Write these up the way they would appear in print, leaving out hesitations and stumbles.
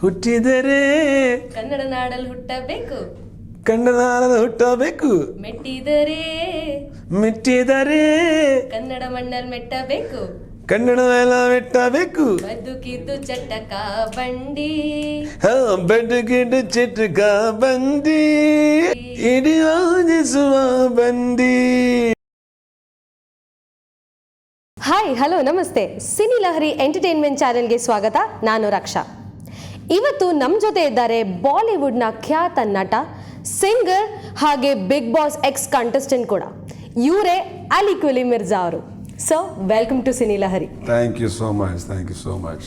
ಹುಟ್ಟಿದರೆ ಕನ್ನಡ ನಾಡಲ್ಲಿ ಹುಟ್ಟಬೇಕು, ಕನ್ನಡ ಹುಟ್ಟಬೇಕು, ಮೆಟ್ಟಿದರೆ ಮೆಟ್ಟಿದರೆ ಕನ್ನಡ ಮಣ್ಣಲ್ಲಿ ಮೆಟ್ಟಬೇಕು, ಕನ್ನಡ ಎಲ್ಲ ಮೆಟ್ಟಬೇಕು, ಬದುಕಿದ್ದು ಚಟಕ ಬಂಡಿ, ಬದುಕಿದ್ದು ಚಿಟಕ ಬಂದಿ, ಹಿಡಿಯೋದಿಸುವ ಬಂದಿ. ಹಾಯ್ ಹಲೋ ನಮಸ್ತೆ, ಸಿನಿ ಲಹರಿ ಎಂಟರ್ಟೈನ್ಮೆಂಟ್ ಚಾನೆಲ್ಗೆ ಸ್ವಾಗತ. ನಾನು ರಕ್ಷಾ. ಇವತ್ತು ನಮ್ಮ ಜೊತೆ ಇದ್ದಾರೆ ಬಾಲಿವುಡ್ನ ಖ್ಯಾತ ನಟ, ಸಿಂಗರ್ ಹಾಗೆ ಬಿಗ್ ಬಾಸ್ ಎಕ್ಸ್ ಕಂಟೆಸ್ಟೆಂಟ್ ಕೂಡ. ಇವರೇ ಅಲಿ ಕುಲಿ ಮಿರ್ಜಾ ಅವರು. So welcome to Cini Lahari. Thank you so much, thank you so much.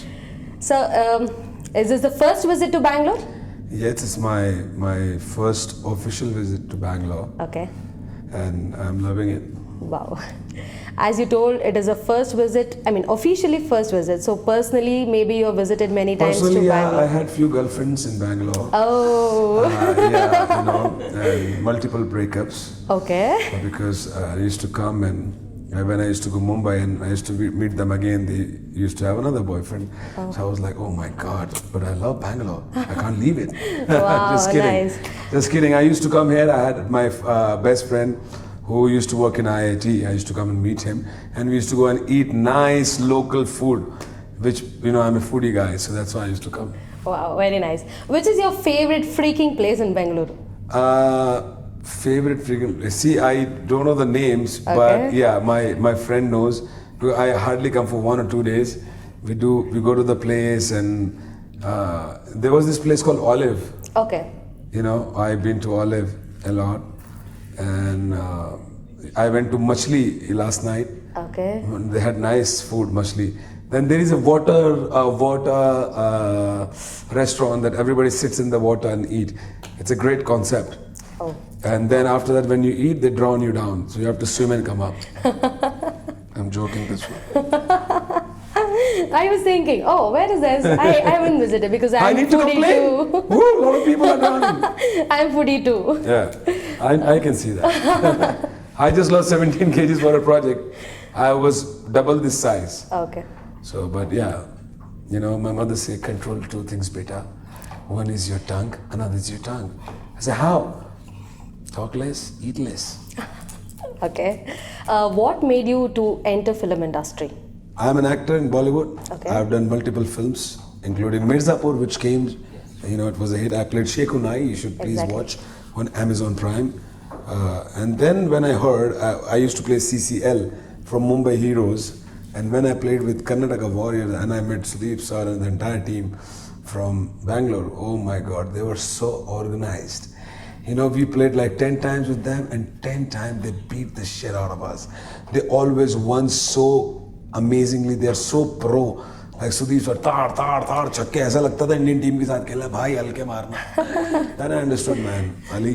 So is this the first visit to Bangalore? Yes, it's my first official visit to Bangalore. Okay. And I'm loving it. Wow. As you told, it is a first visit. I mean, officially first visit. So personally, maybe you have visited many times to Bangalore. I had few girlfriends in Bangalore. Oh. And multiple breakups. Okay. Because I used to come and when I used to go Mumbai and I used to meet them again, they used to have another boyfriend. Oh. So I was like, oh my God, but I love Bangalore. I can't leave it. Wow, Just kidding. nice. Just kidding. I used to come here. I had my best friend who used to work in IIT. I used to come and meet him. And we used to go and eat nice local food, which, I'm a foodie guy. So that's why I used to come. Wow, very nice. Which is your favorite freaking place in Bangalore? Favorite freaking place. See, I don't know the names, Okay. but yeah, my friend knows. I hardly come for 1 or 2 days. We go to the place and there was this place called Olive. Okay. I've been to Olive a lot. And I went to Machli last night. Okay. They had nice food, Machli. Then there is a water restaurant that everybody sits in the water and eat. It's a great concept. Oh. And then after that, when you eat, they drown you down. So you have to swim and come up. I'm joking this one. I was thinking, where is this? I haven't visited because I'm I need to foodie complain. too. Woo, a lot of people are drowning. I'm foodie too. Yeah, I can see that. I just lost 17 kgs for a project. I was double this size. Okay. So, but yeah, my mother say control 2 things, beta. One is your tongue, another is your tongue. I say, how? Talk less, eat less. Okay. What made you to enter film industry? I'm an actor in Bollywood. Okay. I've done multiple films, including Mirzapur, which came, it was a hit. I played Sheikh Unai. You should please Exactly. watch on Amazon Prime. And then when I heard, I used to play CCL from Mumbai Heroes. And when I played with Karnataka Warriors and I met Sudeep sir and the entire team from Bangalore, oh my God, they were so organized. We played like 10 times with them and 10 times they beat the shit out of us. They always won so amazingly. They are so pro. Like Sudeep sir, tar, chakke. ऐसा लगता था Indian team के साथ खेलना, भाई हल्के मारना. Then I understood, man, Ali,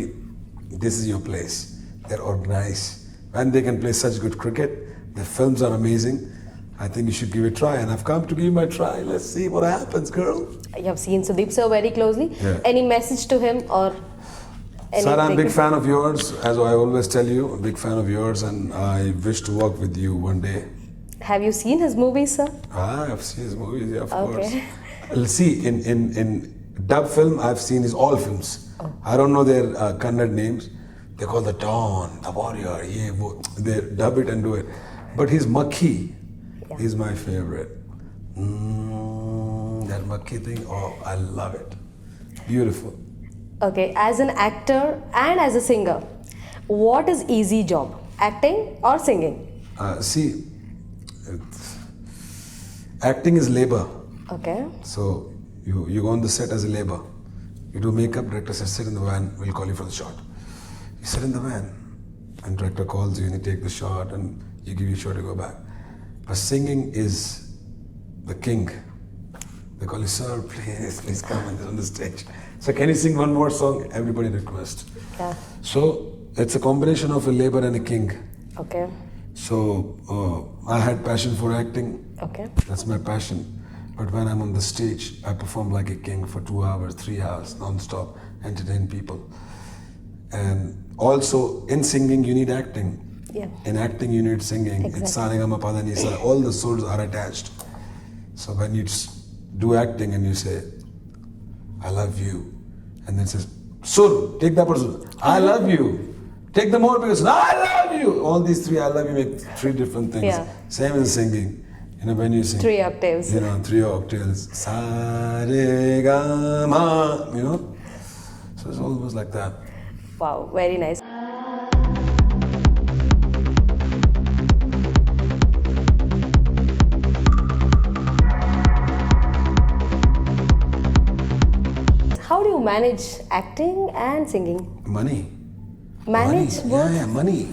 this is your place. They're organized. And they can play such good cricket. Their films are amazing. I think you should give it a try. And I've come to give my try. Let's see what happens, girl. You have seen Sudeep sir very closely. Yeah. Any message to him or anything? Sir, I'm a big fan of yours. As I always tell you, a big fan of yours. And I wish to work with you one day. Have you seen his movies, sir? I've seen his movies, yeah, of Okay. course. Well, see, in dub film, I've seen his all films. Oh. I don't know their Kannada names. They call the Dawn, the Warrior, they dub it and do it. But his Makhi is my favorite. That Makhi thing, I love it. Beautiful. Okay, as an actor and as a singer, what is easy job? Acting or singing? See, acting is labor. Okay. So you go on the set as a labor. You do makeup, director says sit in the van, we'll call you for the shot. You sit in the van and director calls you and you take the shot and you give you a shot, you go back. But singing is the king. They call you, sir, please come on the stage. So can you sing one more song? Everybody request. Yeah. So it's a combination of a labor and a king. Okay. So I had passion for acting. Okay. That's my passion. But when I'm on the stage, I perform like a king for 2 hours, 3 hours, non-stop, entertain people. And also, in singing, you need acting. Yeah. In acting, you need singing. Exactly. It's Sarigama Padanisa. All the swords are attached. So when you do acting and you say, I love you. And then says, Sur, take that person, I love you. Take the more person, I love you. All these three I love you make three different things. Yeah. Same in singing. You know, when you sing. 3 octaves. You know, 3 octaves. Sa, re, ga, ma. You know? So it's almost like that. Wow, very nice. How do you manage acting and singing? Money. Manage money. both? Yeah, money.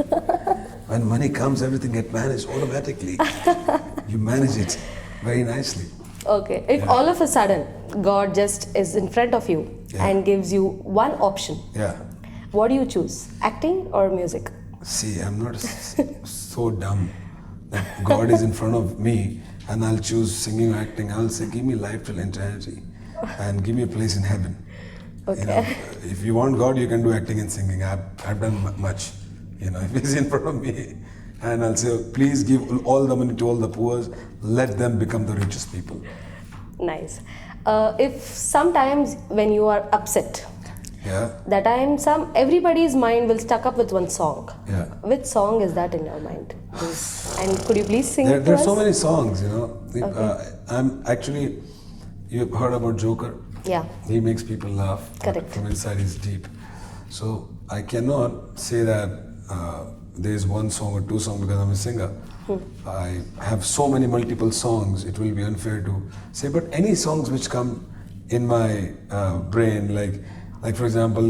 When money comes, everything gets managed automatically. You manage it very nicely. Okay. If all of a sudden God just is in front of you and gives you one option, Yeah. what do you choose? Acting or music? See, I'm not so dumb that God is in front of me and I'll choose singing or acting. I'll say, give me life till eternity and give me a place in heaven. Okay. You know, if you want God, you can do acting and singing. I've done much. You know, if He's in front of me, and I'll say, please give all the money to all the poor. Let them become the richest people. Nice. If sometimes when you are upset, Yeah. that time everybody's mind will stuck up with one song. Yeah. Which song is that in your mind? And could you please sing it to There's us? so many songs. You know, I'm actually. You've heard about Joker? Yeah. He makes people laugh. Correct. From inside, he's deep. So I cannot say that there's one song or two songs because I'm a singer. I have so many multiple songs. It will be unfair to say, but any songs which come in my brain, like for example,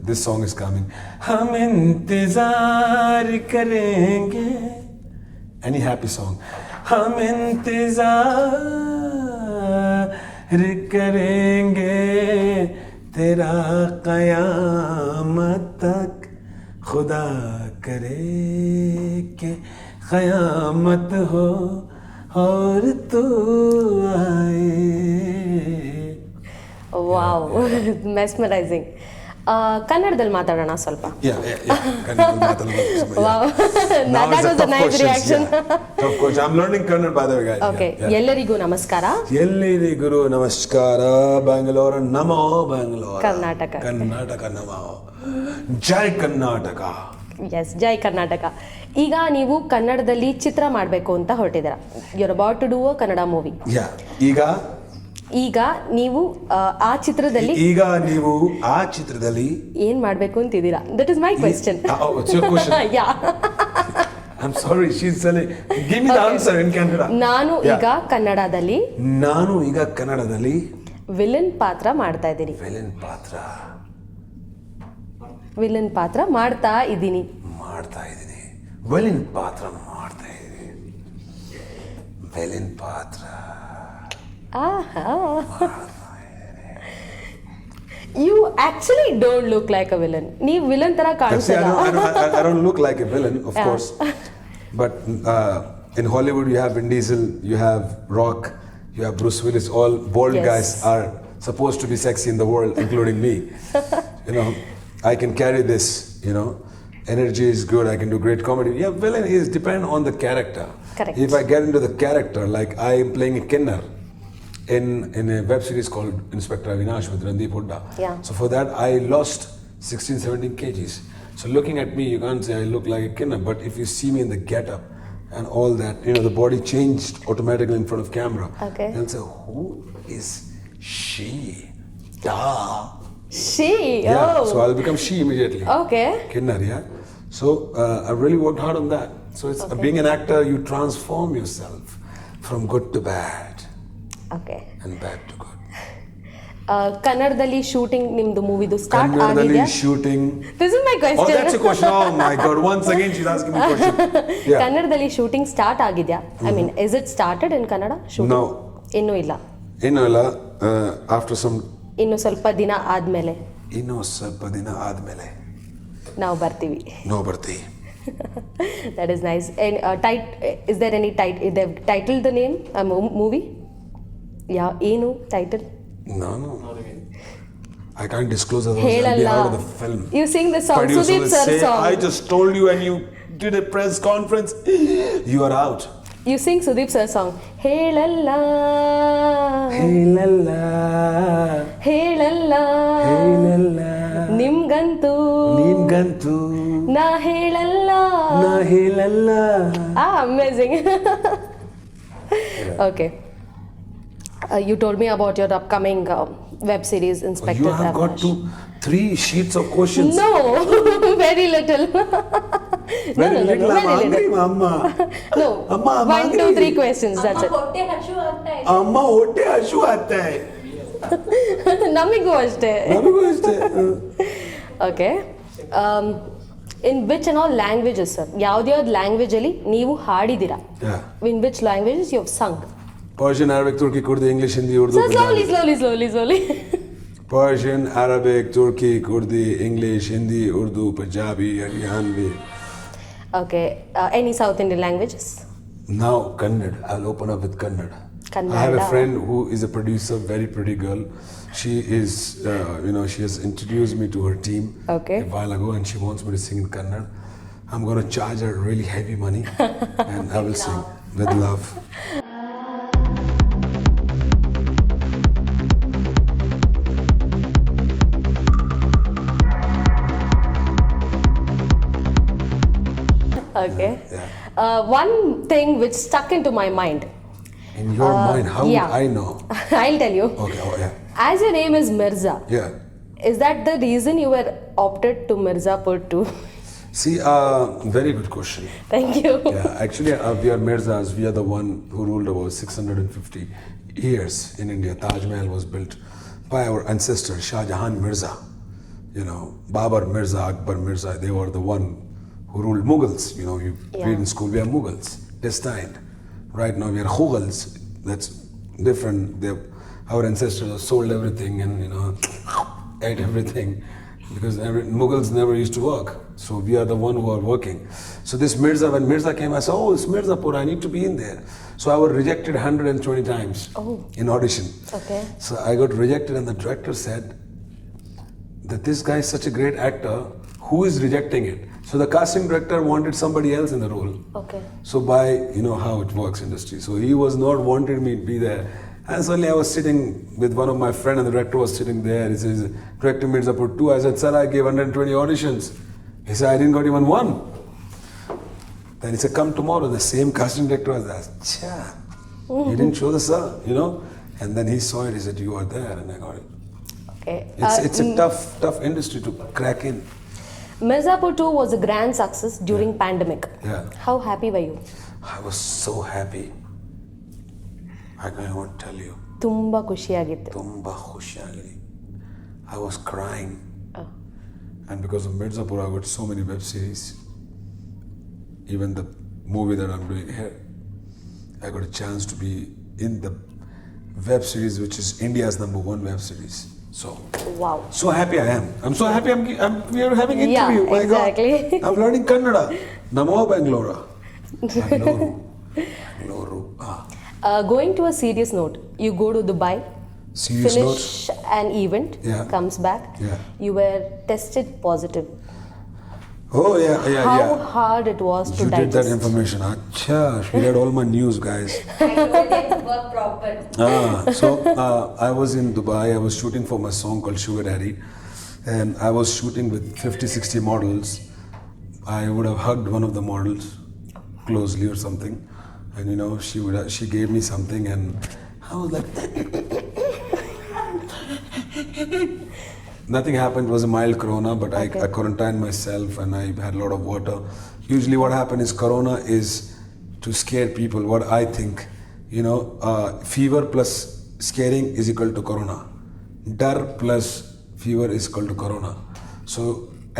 this song is coming. Hum intezar karenge. Any happy song. Hum intezar करेंगे तेरा क़यामत तक खुदा करे के क़यामत हो और तू आए. Wow, mesmerizing. ಕನ್ನಡದಲ್ಲಿ ಮಾತಾಡೋಣ ಸ್ವಲ್ಪ. ಕನ್ನಡದಲ್ಲಿ ಮಾತಾಡೋಣ. Wow, that was a nice reaction. Of course, I'm learning Kannada by the way, guys. Okay, ಎಲ್ಲರಿಗೂ ನಮಸ್ಕಾರ. ಎಲ್ಲರಿಗೂ ನಮಸ್ಕಾರ. ಬ್ಯಾಂಗ್ಳೂರ್ ನಮೋ ಬ್ಯಾಂಗ್ಳೂರ್. ಕರ್ನಾಟಕ. ಕರ್ನಾಟಕ ನಮೋ. ಜೈ ಕರ್ನಾಟಕ. ಎಸ್, ಜೈ ಕರ್ನಾಟಕ. ಈಗ ನೀವು ಕನ್ನಡದಲ್ಲಿ ಚಿತ್ರ ಮಾಡಬೇಕು ಅಂತ ಹೊರಟಿದ್ದೀರಾ. You are about to do a Kannada movie. ಈಗ ನೀವು ಆ ಚಿತ್ರದಲ್ಲಿ ಏನ್ ಮಾಡ್ಬೇಕು ಅಂತಿದ್ದೀರಾ? That is my question. Yeah, I'm sorry, she's telling. Give me the answer in Kannada. ನಾನು ಈಗ ಕನ್ನಡದಲ್ಲಿ ವಿಲನ್ ಪಾತ್ರ ಮಾಡ್ತಾ ಇದ್ದೀನಿ. ವಿಲನ್ ಪಾತ್ರ ಮಾಡ್ತಾ ಇದ್ದೀನಿ. ವಿಲನ್ ಪಾತ್ರ. You actually don't look like a villain. ನೀವು ವಿಲನ್ ತರ ಕಾಣಿಸಲ್ಲ. I don't look like a villain, of course. But in Hollywood, you have Vin Diesel, you have Rock, you have Bruce Willis. All bold guys are supposed to be sexy in the world, including me. You know, I can carry this. You know, energy is good. I can do great comedy. Yeah, villain is depend on the character. Correct. If I get into the character, like I am playing a kinner in a web series called Inspector Avinash with Randeep Hooda. Yeah. So for that, I lost 16-17 kgs. So looking at me, you can't say I look like a kinner, but if you see me in the get-up and all that, you know, the body changed automatically in front of camera. Okay. And say, who is she? Da. She. Yeah. Oh. So I'll become she immediately. Okay. Kinner, yeah. So I really worked hard on that. So it's being an actor, you transform yourself from good to bad. Okay. And bad to good. ಕನ್ನಡದಲ್ಲಿ shooting ನಿಮ್ದು ಮೂವಿದು start ಆಗಿದೆಯಾ? Kannadali shooting. This is my Oh, question. that's a question. Oh my God! Once again, she's asking me a question. Yeah. ಕನ್ನಡದಲ್ಲಿ shooting start ಆಗಿದೆಯಾ? I mean, is it started in Kannada shooting? No. ಇನ್ನೂ ಇಲ್ಲ. After some. ಇನ್ನು ಸ್ವಲ್ಪ ದಿನ ಆದ್ಮೇಲೆ ನಾವು ಬರ್ತೀವಿ. No birthday. That is nice. And is there any title? They've titled the name movie? Yeah, ಏನು title? No. I can't disclose otherwise I'll be out of the film. You sing the song, Producer Sudeep will sir say, song. I just told you and you did a press conference. You are out. You sing Sudeep sir song. Helalla, ಹೇಳಲ್ಲ helalla, ಹೇಳಲ್ಲ ನಿಮ್ಗಂತೂ ನಿನ್ಗಂತೂ ನಾ ಹೇಳಲ್ಲ. ನಾ ಹೇಳಲ್ಲ. Amazing. Okay. You told me about your upcoming web series, Inspector You have got Avinash. 3 sheets of questions. No, very little. Very little. I'm very hungry, little. Amma. No, Amma, I'm 1, 2, 3 hungry. questions. That's it. ಹೊಟ್ಟೆ ಹಸು ಆಗ್ತಾ ಇದೆ. ಅಮ್ಮ ಹೊಟ್ಟೆ ಹಶು ಆಗ್ತಾ ಇದೆ. ನಮಿಗೂ ಅಷ್ಟೇ. ನನಗೂ ಅಷ್ಟೇ. Okay. In which and all languages sir, ಯಾವ್ದ್ಯಾವ್ದು ಲ್ಯಾಂಗ್ವೇಜ್ ಅಲ್ಲಿ ನೀವು ಹಾಡಿದ್ದೀರಾ? Yeah. In which languages you have sung? Persian, Arabic, Turki, Kurdi, English, Hindi, Urdu, Sir, Punjabi. slowly. Persian, Arabic, Turki, Kurdi, English, Hindi, Urdu, Punjabi, Haryanvi. Okay. Any South Indian languages? Now Kannada. I'll open up with Kannada. Kannada. I have a friend who is a producer, very pretty girl. She is, she has introduced me to her team Okay. a while ago, and she wants me to sing in Kannada. I'm going to charge her really heavy money, and I will sing with love. Okay. Yeah. One thing which stuck into my mind. In your mind, how yeah. would I know? I'll tell you. Okay. Oh yeah. As your name is Mirza, Yeah. is that the reason you were opted to Mirzapur too? See, very good question. Thank you. Yeah, actually, we are Mirzas. We are the one who ruled about 650 years in India. Taj Mahal was built by our ancestor Shah Jahan Mirza. Babar Mirza, Akbar Mirza. They were the one who ruled Mughals. You read in school. We are Mughals, destined. Right now we are Mughals. That's different. Our ancestors sold everything and ate everything. Because Mughals never used to work. So we are the one who are working. So this Mirza, when Mirza came, I said, oh, it's Mirzapur, I need to be in there. So I was rejected 120 times in audition. Okay. So I got rejected and the director said that this guy is such a great actor, who is rejecting it? So the casting director wanted somebody else in the role. Okay. So by, how it works industry. So he was not wanted me to be there. And suddenly I was sitting with one of my friends and the director was sitting there. He says, director Mirzapur 2. I said, sir, I gave 120 auditions. He said, I didn't got even one. Then he said, come tomorrow. The same casting director was there. Cha, you didn't show the sir, And then he saw it. He said, you are there. And I got it. Okay. It's a tough industry to crack in. Mirzapur 2 was a grand success during pandemic. Yeah. How happy were you? I was so happy. I can't even tell you. ತುಂಬಾ ಖುಷಿಯಾಗಿತ್ತು. Tumba khushiyagidi. I was crying. And because of Mirzapur, I got so many web series. Even the movie that I'm doing here, I got a chance to be in the web series, which is India's #1 web series. Wow. So happy I am. I'm so happy we are having an interview. Yeah, My exactly. God. I'm learning Kannada. Namo Bangalore. Bangalore. Going to a serious note, you go to Dubai, Serious finish an event, Yeah. comes back, Yeah. you were tested positive. Oh yeah. How hard it was to You did that digest. information. Acha, she read all my news, guys. I told them to work proper. So I was in Dubai. I was shooting for my song called Sugar Daddy, and I was shooting with 50-60 models. I would have hugged one of the models closely or something, and she gave me something, and I was like, nothing happened. It was a mild corona, but Okay. I quarantined myself and I had a lot of water. Usually, what happened is corona is to scare people. What I think, fever plus scaring is equal to corona. Dar plus fever is equal to corona. So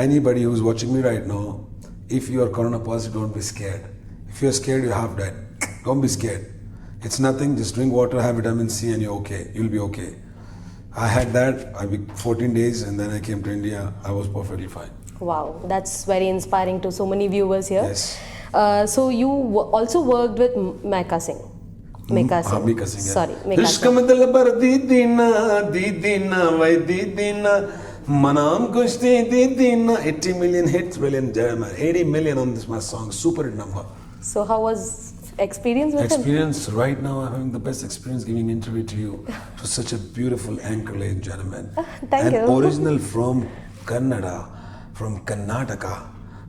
anybody who's watching me right now, if you are corona positive, don't be scared. If you're scared, you're half dead. Don't be scared. It's nothing. Just drink water, have vitamin C, and you're okay. You'll be okay. I had that. I 14 days, and then I came to India. I was perfectly fine. Wow, that's very inspiring to so many viewers here. Yes. So you also worked with Meka Singh. Meka Singh. Meka Singh. Sorry, Meka Ishq Singh. madal bar didina, vai didina. Manam kushti didina. 80 million hits, 80 million on this my song. Super hit number. So how was experience with him? Experience right now, I'm having the best experience giving interview to you. To such a beautiful anchor, ladies and gentlemen. Thank you. Original from Kannada, from Karnataka,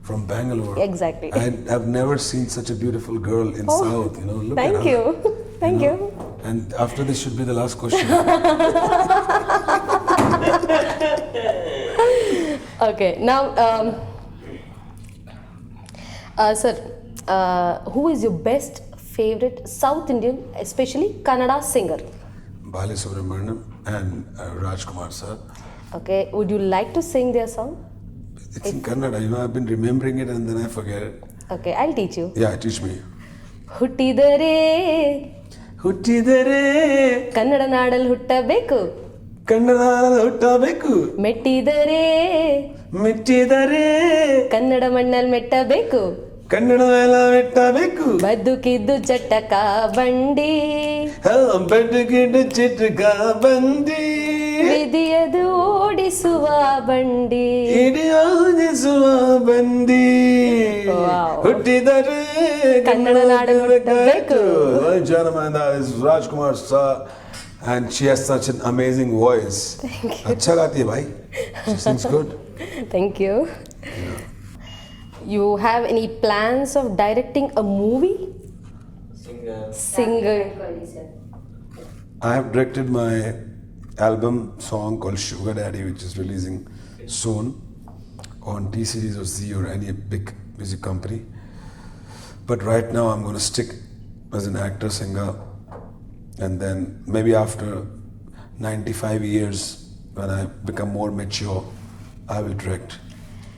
from Bangalore. Exactly. I've never seen such a beautiful girl in South. You know, look Thank at her. you. Thank you. And after this should be the last question. Okay, now, sir, who is your best favorite South Indian, especially Kannada singer? Bali Subramaniam and Rajkumar sir. Okay, would you like to sing their song? It's in Kannada, you know, I've been remembering it and then I forget it. Okay, I'll teach you. Yeah, teach me. ಹುಟ್ಟಿದರೆ ಹುಟ್ಟಿದರೆ ಕನ್ನಡ ನಾಡಲ್ಲಿ ಹುಟ್ಟಬೇಕು, ಕನ್ನಡ ಹುಟ್ಟಬೇಕು, ಮೆಟ್ಟಿದರೆ ಮೆಟ್ಟಿದರೆ ಕನ್ನಡ ಮಣ್ಣಲ್ಲಿ ಮೆಟ್ಟಬೇಕು, ಕನ್ನಡ ಎಲ್ಲ ಮೆಟ್ಟಬೇಕು, ಬದುಕಿದ್ದು ಚಟಕ ಬಂಡಿ, ಬಡ್ಡುಗಿಡ್ಡು ಚಿಟ್ಕ ಬಂದಿ, ವಿಧಿಯದು ಓಡಿಸುವ ಬಂಡಿ. ಹಿಡಿಯೋದಿಸುವ ಬಂದಿ, Wow. ಹುಟ್ಟಿದರೆ ಕನ್ನಡ ನಾಡಲ್ಲಿ ಹುಟ್ಟಬೇಕು. Gentlemen, that is Rajkumar sir, and she has such an amazing voice. अच्छा गाती है भाई. She sings good. Thank you. You have any plans of directing a movie? Singer. I have directed my album song called Sugar Daddy, which is releasing soon on T Series or Z or any big music company. But right now I'm going to stick as an actor, singer, and then maybe after 95 years, when I become more mature, I will direct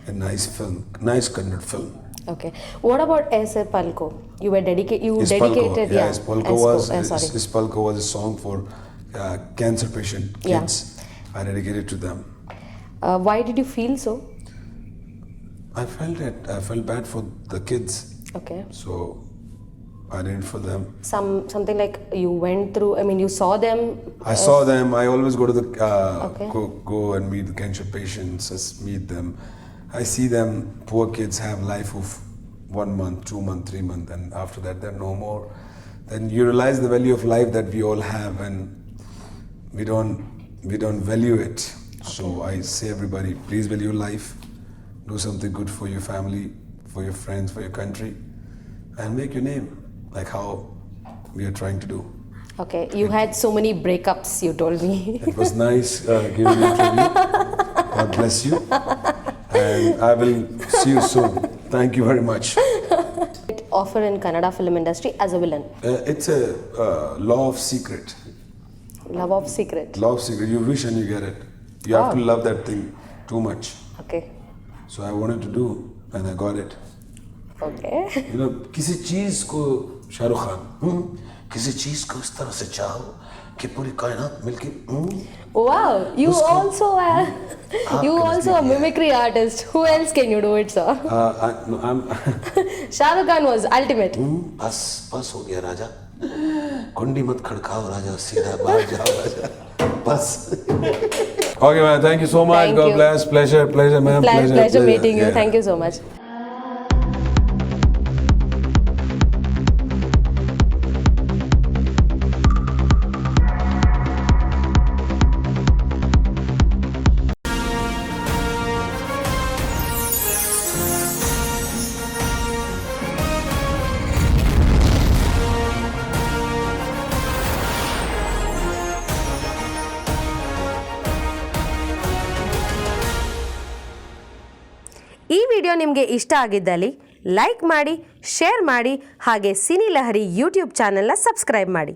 a nice film, nice Kannada film. Okay. What about Aise Palko? You were Ispalko, dedicated. yeah, Ispalko sorry. Ispalko was a song for cancer patient Yeah. kids. I dedicated to them. Why did you feel so? I felt bad for the kids, Okay. so I did it for them. Something like you went through. I mean, you saw them. I saw them. I always go to the Okay. go and meet the cancer patients. Just meet them. I see them. Poor kids have life of 1 month, 2 month, 3 month, and after that they're no more. Then you realize the value of life that we all have, and we don't value it. So I say everybody, please value life. Do something good for your family, for your friends, for your country, and make your name like how we are trying to do. Okay. You had so many breakups. You told me. It was nice giving an interview. God bless you. And I will see you soon. Thank you very much. Offer in Kannada film industry as a villain. It's a law of secret. Love of secret. Law of secret. You wish and you get it. You have to love that thing too much. Okay. So I wanted to do, and I got it. Okay. You know, किसी चीज को शाहरुख खान, किसी चीज को इस तरह से चाहो कि पूरी कायनात मिलके Wow. You Usko- also are. You also a mimicry artist. Who else can you do it, sir? I'm Shah Rukh Khan was ultimate. बस हो गया राजा, कुंडी मत खड़काओ राजा, सीधा बाहर जाओ राजा, बस. Okay, man. Thank you so much. Thank God you. bless. Pleasure, ma'am. Pleasure meeting you. Yeah. Thank you so much. ಈ ವಿಡಿಯೋ ನಿಮಗೆ ಇಷ್ಟ ಆಗಿದ್ದಲ್ಲಿ ಲೈಕ್ ಮಾಡಿ, ಶೇರ್ ಮಾಡಿ, ಹಾಗೆ ಸಿನಿ ಲಹರಿ ಯೂಟ್ಯೂಬ್ ಚಾನೆಲ್ನ ಸಬ್ಸ್ಕ್ರೈಬ್ ಮಾಡಿ.